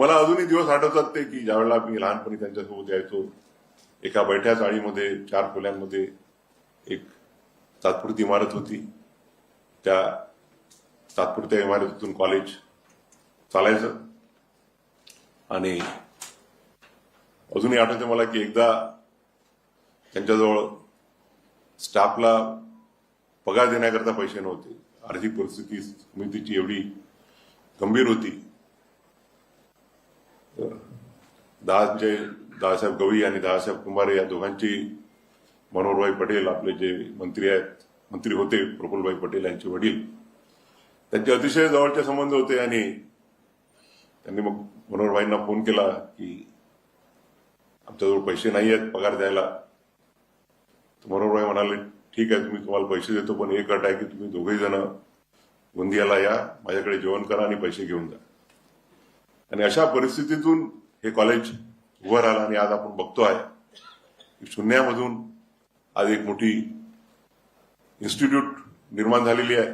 मला अजूनही दिवस आठवतात ते की ज्यावेळेला मी लहानपणी त्यांच्यासोबत यायचो. एका बैठ्या चाळीमध्ये 4 खोल्यांमध्ये एक तात्पुरती इमारत होती. त्या तात्पुरत्या इमारतीतून कॉलेज चालायचं. आणि अजूनही आठवते मला की एकदा त्यांच्याजवळ स्टाफला पगार देण्याकरता पैसे नव्हते. आर्थिक परिस्थिती समितीची एवढी गंभीर होती. दादासाहेब गवई आणि दादासाहेब कुंभारे या दोघांची, मनोहरभाई पटेल आपले जे मंत्री होते प्रफुल्लभाई पटेल यांचे वडील, त्यांचे अतिशय जवळचे संबंध होते. आणि त्यांनी मग मनोहरभाईंना फोन केला की आमच्याजवळ पैसे नाही आहेत पगार द्यायला. तर मनोहरभाई म्हणाले ठीक आहे, तुम्हाला पैसे देतो, पण एक अट आहे की तुम्ही दोघेही जण गोंदियाला या, माझ्याकडे जेवण करा आणि पैसे घेऊन जा. आणि अशा परिस्थितीतून हे कॉलेज उभं राहिलं. आणि आज आपण बघतो आहे की शून्यामधून आज एक मोठी इन्स्टिट्यूट निर्माण झालेली आहे.